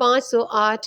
508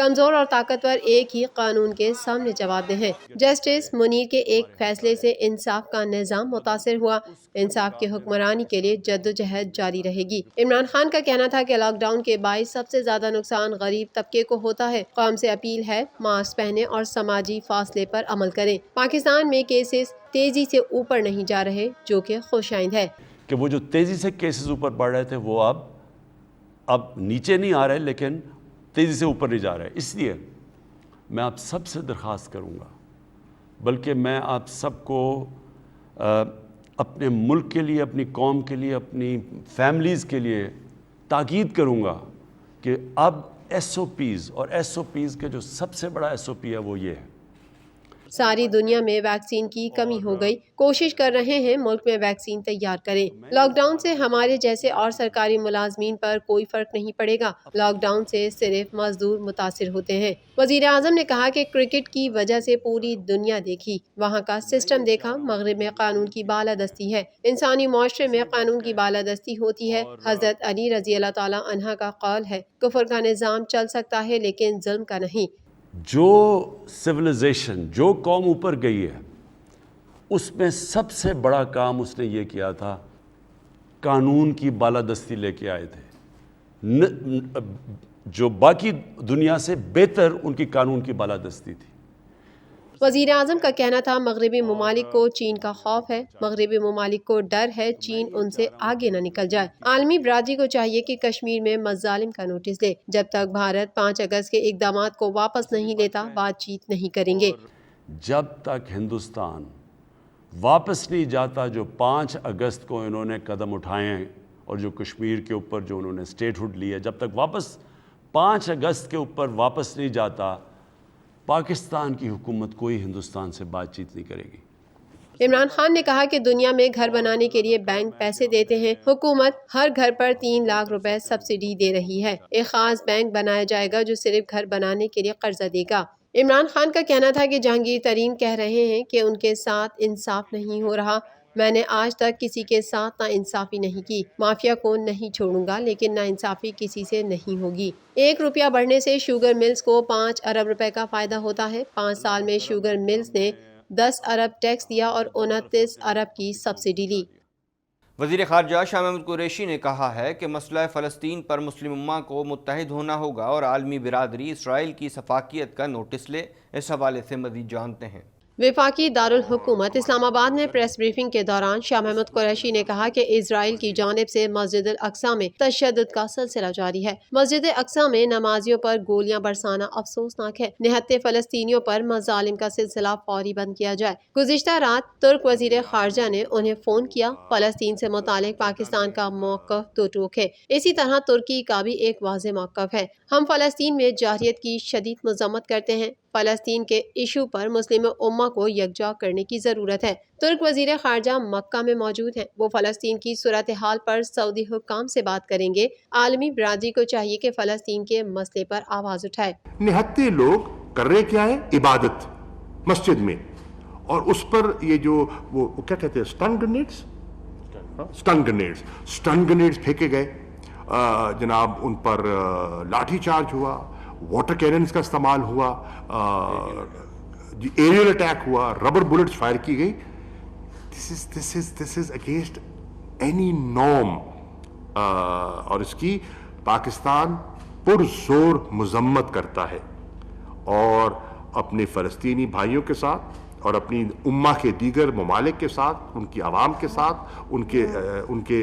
کمزور اور طاقتور ایک ہی قانون کے سامنے جواب دہ ہیں۔ جسٹس منیر کے ایک فیصلے سے انصاف کا نظام متاثر ہوا، انصاف کی حکمرانی کے لیے جدوجہد جاری رہے گی۔ عمران خان کا کہنا تھا کہ لاک ڈاؤن کے باعث سب سے زیادہ نقصان غریب طبقے کو ہوتا ہے۔ قوم سے اپیل ہے ماسک پہنیں اور سماجی فاصلے پر عمل کریں۔ پاکستان میں کیسز تیزی سے اوپر نہیں جا رہے، جو کہ خوش آئند ہے کہ وہ جو تیزی سے کیسز اوپر بڑھ رہے تھے وہ اب نیچے نہیں آ رہے، لیکن تیزی سے اوپر نہیں جا رہے۔ اس لیے میں آپ سب سے درخواست کروں گا، بلکہ میں آپ سب کو اپنے ملک کے لیے، اپنی قوم کے لیے، اپنی فیملیز کے لیے تاکید کروں گا کہ اب ایس او پیز اور ایس او پیز کا جو سب سے بڑا ایس او پی ہے وہ یہ ہے۔ ساری دنیا میں ویکسین کی کمی ہو گئی، کوشش کر رہے ہیں ملک میں ویکسین تیار کریں۔ لاک ڈاؤن سے ہمارے جیسے اور سرکاری ملازمین پر کوئی فرق نہیں پڑے گا، لاک ڈاؤن سے صرف مزدور متاثر ہوتے ہیں۔ وزیر اعظم نے کہا کہ کرکٹ کی وجہ سے پوری دنیا دیکھی، وہاں کا سسٹم دیکھا، مغرب میں قانون کی بالادستی ہے، انسانی معاشرے میں قانون کی بالادستی ہوتی ہے۔ حضرت علی رضی اللہ تعالیٰ عنہ کا قول ہے، کفر کا نظام چل سکتا ہے لیکن ظلم کا نہیں۔ جو سویلائزیشن، جو قوم اوپر گئی ہے، اس میں سب سے بڑا کام اس نے یہ کیا تھا، قانون کی بالادستی لے کے آئے تھے۔ جو باقی دنیا سے بہتر ان کی قانون کی بالادستی تھی۔ وزیر اعظم کا کہنا تھا مغربی ممالک کو چین کا خوف ہے، مغربی ممالک کو ڈر ہے چین ان سے آگے نہ نکل جائے۔ عالمی برادری کو چاہیے کہ کشمیر میں مظالم کا نوٹس لے، جب تک بھارت 5 اگست کے اقدامات کو واپس نہیں لیتا بات چیت نہیں کریں گے۔ جب تک ہندوستان واپس نہیں جاتا جو 5 اگست کو انہوں نے قدم اٹھائے ہیں اور جو کشمیر کے اوپر جو انہوں نے اسٹیٹ ہوڈ لی ہے، جب تک واپس 5 اگست کے اوپر واپس نہیں جاتا، پاکستان کی حکومت کوئی ہندوستان سے بات چیت نہیں کرے گی۔ عمران خان نے کہا کہ دنیا میں گھر بنانے کے لیے بینک پیسے دیتے ہیں، حکومت ہر گھر پر 3 لاکھ روپے سبسڈی دے رہی ہے، ایک خاص بینک بنایا جائے گا جو صرف گھر بنانے کے لیے قرضہ دے گا۔ عمران خان کا کہنا تھا کہ جہانگیر ترین کہہ رہے ہیں کہ ان کے ساتھ انصاف نہیں ہو رہا، میں نے آج تک کسی کے ساتھ نا انصافی نہیں کی، مافیا کو نہیں چھوڑوں گا لیکن نا انصافی کسی سے نہیں ہوگی۔ 1 روپیہ بڑھنے سے شوگر ملز کو 5 ارب روپے کا فائدہ ہوتا ہے۔ 5 سال میں شوگر ملز نے 10 ارب ٹیکس دیا اور 29 ارب کی سبسڈی لی۔ وزیر خارجہ شاہ محمود قریشی نے کہا ہے کہ مسئلہ فلسطین پر مسلم امہ کو متحد ہونا ہوگا اور عالمی برادری اسرائیل کی سفاکیت کا نوٹس لے۔ اس حوالے سے مزید جانتے ہیں۔ وفاقی دارالحکومت اسلام آباد میں پریس بریفنگ کے دوران شاہ محمود قریشی نے کہا کہ اسرائیل کی جانب سے مسجد الاقصیٰ میں تشدد کا سلسلہ جاری ہے۔ مسجد اقصیٰ میں نمازیوں پر گولیاں برسانا افسوسناک ہے۔ نہتے فلسطینیوں پر مظالم کا سلسلہ فوری بند کیا جائے۔ گزشتہ رات ترک وزیر خارجہ نے انہیں فون کیا۔ فلسطین سے متعلق پاکستان کا موقف دو ٹوک ہے، اسی طرح ترکی کا بھی ایک واضح موقف ہے۔ ہم فلسطین میں جارحیت کی شدید مذمت کرتے ہیں۔ فلسطین کے ایشو پر مسلم امہ کو یکجا کرنے کی ضرورت ہے۔ ترک وزیر خارجہ مکہ میں موجود ہیں، وہ فلسطین کی صورتحال پر سعودی حکام سے بات کریں گے۔ عالمی برادری کو چاہیے کہ فلسطین کے مسئلے پر آواز اٹھائے۔ نہتے لوگ کر رہے کیا ہے؟ عبادت مسجد میں، اور اس پر یہ جو وہ کیا کہتے ہیں، سٹن گرینیڈز پھینکے گئے، جناب ان پر لاٹھی چارج ہوا، واٹر کیننز کا استعمال ہوا، ایریل اٹیک ہوا، ربر بلٹس فائر کی گئی۔ دس از اگینسٹ اینی نارم، اور اس کی پاکستان پرزور مذمت کرتا ہے، اور اپنے فلسطینی بھائیوں کے ساتھ اور اپنی امہ کے دیگر ممالک کے ساتھ، ان کی عوام کے ساتھ، ان کے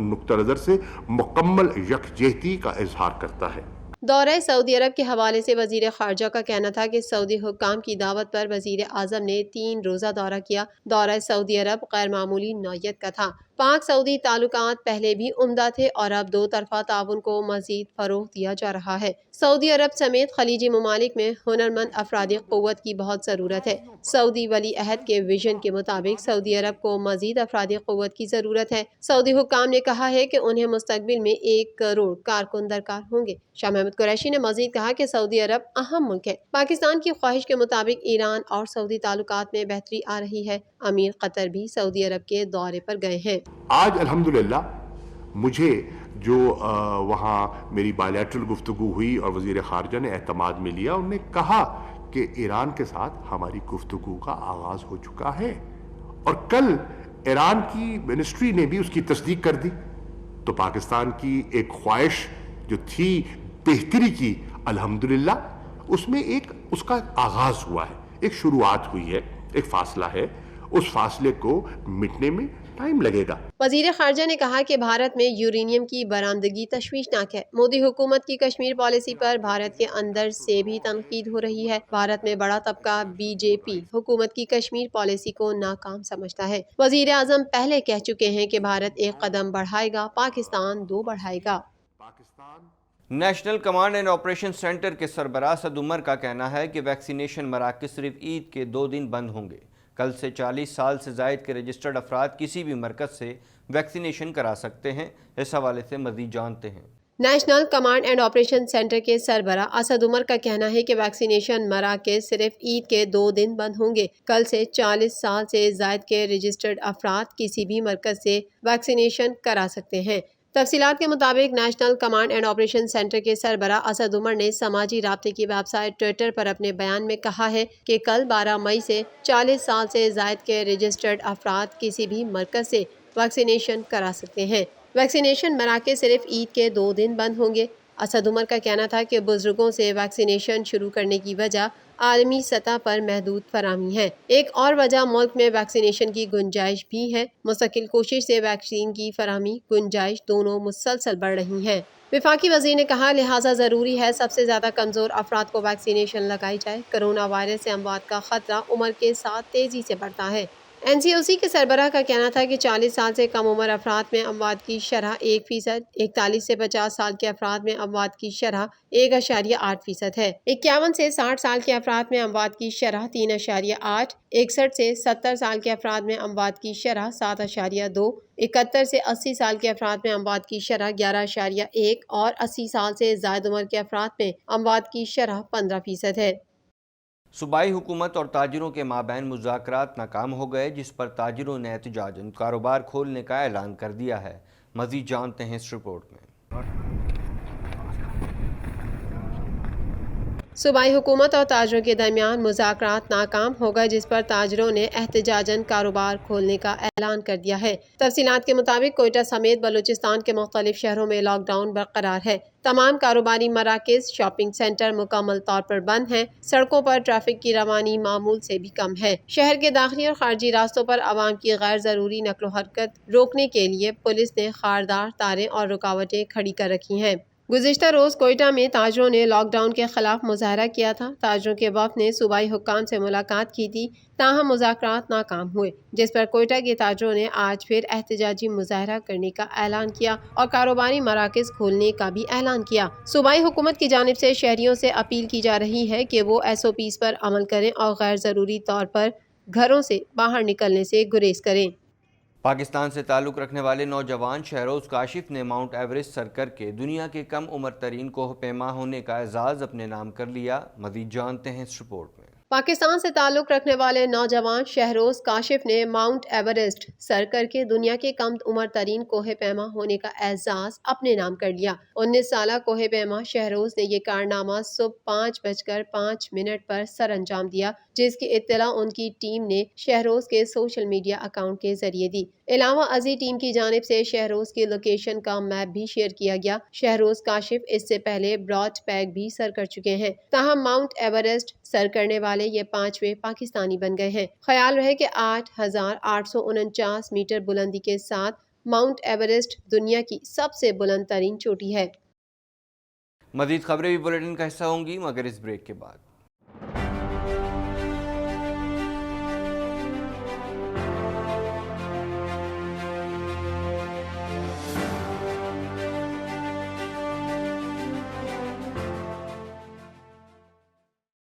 نقطہ نظر سے مکمل یکجہتی کا اظہار کرتا ہے۔ دورہ سعودی عرب کے حوالے سے وزیر خارجہ کا کہنا تھا کہ سعودی حکام کی دعوت پر وزیر اعظم نے 3 روزہ دورہ کیا۔ دورہ سعودی عرب غیر معمولی نوعیت کا تھا۔ پاک سعودی تعلقات پہلے بھی عمدہ تھے اور اب 2 طرفہ تعاون کو مزید فروغ دیا جا رہا ہے۔ سعودی عرب سمیت خلیجی ممالک میں ہنرمند افرادی قوت کی بہت ضرورت ہے۔ سعودی ولی عہد کے ویژن کے مطابق سعودی عرب کو مزید افرادی قوت کی ضرورت ہے۔ سعودی حکام نے کہا ہے کہ انہیں مستقبل میں 1 کروڑ کارکن درکار ہوں گے۔ شاہ محمود قریشی نے مزید کہا کہ سعودی عرب اہم ملک ہے۔ پاکستان کی خواہش کے مطابق ایران اور سعودی تعلقات میں بہتری آ رہی ہے۔ امیر قطر بھی سعودی عرب کے دورے پر گئے ہیں۔ آج الحمدللہ مجھے جو وہاں میری بائیلیٹرل گفتگو ہوئی اور وزیر خارجہ نے اعتماد میں لیا، انہوں نے کہا کہ ایران کے ساتھ ہماری گفتگو کا آغاز ہو چکا ہے، اور کل ایران کی منسٹری نے بھی اس کی تصدیق کر دی. تو پاکستان کی ایک خواہش جو تھی بہتری کی، الحمدللہ اس میں اس کا آغاز ہوا ہے، ایک شروعات ہوئی ہے، ایک فاصلہ ہے، اس فاصلے کو مٹنے میں ٹائم لگے گا. وزیر خارجہ نے کہا کہ بھارت میں یورینیم کی برآمدگی تشویشناک ہے. مودی حکومت کی کشمیر پالیسی پر بھارت کے اندر سے بھی تنقید ہو رہی ہے. بھارت میں بڑا طبقہ بی جے پی حکومت کی کشمیر پالیسی کو ناکام سمجھتا ہے. وزیر اعظم پہلے کہہ چکے ہیں کہ بھارت ایک قدم بڑھائے گا، پاکستان دو بڑھائے گا. National command and operation centre کے سربراہ اسد عمر کا کہنا ہے کہ ویکسینیشن مراکز صرف عید کے 2 دن بند ہوں گے. کل سے 40 سال سے زائد کے رجسٹرڈ افراد کسی بھی مرکز سے ویکسینیشن کرا سکتے ہیں. اس حوالے سے مزید جانتے ہیں. National command and operation centre کے سربراہ اسد عمر کا کہنا ہے کہ ویکسینیشن مراکز صرف عید کے 2 دن بند ہوں گے. کل سے 40 سال سے زائد کے رجسٹرڈ افراد کسی بھی مرکز سے ویکسینیشن کرا سکتے ہیں. تفصیلات کے مطابق national command and operation centre کے سربراہ اسد عمر نے سماجی رابطے کی ویب سائٹ ٹویٹر پر اپنے بیان میں کہا ہے کہ کل 12 مئی سے 40 سال سے زائد کے رجسٹرڈ افراد کسی بھی مرکز سے ویکسینیشن کرا سکتے ہیں. ویکسینیشن مراکز صرف عید کے 2 دن بند ہوں گے. اسد عمر کا کہنا تھا کہ بزرگوں سے ویکسینیشن شروع کرنے کی وجہ عالمی سطح پر محدود فراہمی ہے. ایک اور وجہ ملک میں ویکسینیشن کی گنجائش بھی ہے. مستقل کوشش سے ویکسین کی فراہمی گنجائش دونوں مسلسل بڑھ رہی ہیں. وفاقی وزیر نے کہا لہٰذا ضروری ہے سب سے زیادہ کمزور افراد کو ویکسینیشن لگائی جائے. کرونا وائرس سے اموات کا خطرہ عمر کے ساتھ تیزی سے بڑھتا ہے. این سی او سی کے سربراہ کا کہنا تھا کہ 40 سال سے کم عمر افراد میں اموات کی شرح 1%، 41 سے 50 سال کے افراد میں اموات کی شرح 1.8% ہے، 51 سے 60 سال کے افراد میں اموات کی شرح 3.8، 61 سے 70 سال کے افراد میں اموات کی شرح 7.2، 71 سے 80 سال کے افراد میں اموات کی شرح 11.1 اور 80 سال سے زائد عمر کے افراد میں اموات کی شرح 15% ہے. صوبائی حکومت اور تاجروں کے مابین مذاکرات ناکام ہو گئے، جس پر تاجروں نے احتجاجاً کاروبار کھولنے کا اعلان کر دیا ہے. مزید جانتے ہیں اس رپورٹ میں. صوبائی حکومت اور تاجروں کے درمیان مذاکرات ناکام ہو گئے، جس پر تاجروں نے احتجاجاً کاروبار کھولنے کا اعلان کر دیا ہے. تفصیلات کے مطابق کوئٹہ سمیت بلوچستان کے مختلف شہروں میں لاک ڈاؤن برقرار ہے. تمام کاروباری مراکز، شاپنگ سینٹر مکمل طور پر بند ہیں. سڑکوں پر ٹریفک کی روانی معمول سے بھی کم ہے. شہر کے داخلی اور خارجی راستوں پر عوام کی غیر ضروری نقل و حرکت روکنے کے لیے پولیس نے خاردار تاریں اور رکاوٹیں کھڑی کر رکھی ہیں. گزشتہ روز کوئٹہ میں تاجروں نے لاک ڈاؤن کے خلاف مظاہرہ کیا تھا. تاجروں کے وفد نے صوبائی حکام سے ملاقات کی تھی، تاہم مذاکرات ناکام ہوئے، جس پر کوئٹہ کے تاجروں نے آج پھر احتجاجی مظاہرہ کرنے کا اعلان کیا اور کاروباری مراکز کھولنے کا بھی اعلان کیا. صوبائی حکومت کی جانب سے شہریوں سے اپیل کی جا رہی ہے کہ وہ ایس او پیز پر عمل کریں اور غیر ضروری طور پر گھروں سے باہر نکلنے سے گریز کریں. پاکستان سے تعلق رکھنے والے نوجوان شہروز کاشف نے ماؤنٹ ایوریسٹ سر کر کے دنیا کے کم عمر ترین کوہ پیما ہونے کا اعزاز اپنے نام کر لیا. مزید جانتے ہیں اس رپورٹ میں. پاکستان سے تعلق رکھنے والے نوجوان شہروز کاشف نے ماؤنٹ ایوریسٹ سر کر کے دنیا کے کم عمر ترین کوہ پیما ہونے کا اعزاز اپنے نام کر لیا. 19 سالہ کوہ پیما شہروز نے یہ کارنامہ صبح 5:05 پر سر انجام دیا، جس کی اطلاع ان کی ٹیم نے شہروز کے سوشل میڈیا اکاؤنٹ کے ذریعے دی. علاوہ ازیں ٹیم کی جانب سے شہروز کی لوکیشن کا میپ بھی شیئر کیا گیا. شہروز کاشف اس سے پہلے براڈ پیک بھی سر کر چکے ہیں، تاہم ماؤنٹ ایوریسٹ سر کرنے والے یہ 5ویں پاکستانی بن گئے ہیں. خیال رہے کہ 8,849 میٹر بلندی کے ساتھ ماؤنٹ ایوریسٹ دنیا کی سب سے بلند ترین چوٹی ہے. مزید خبریں بھی بلیٹن کا حصہ ہوں گی مگر اس بریک کے بعد.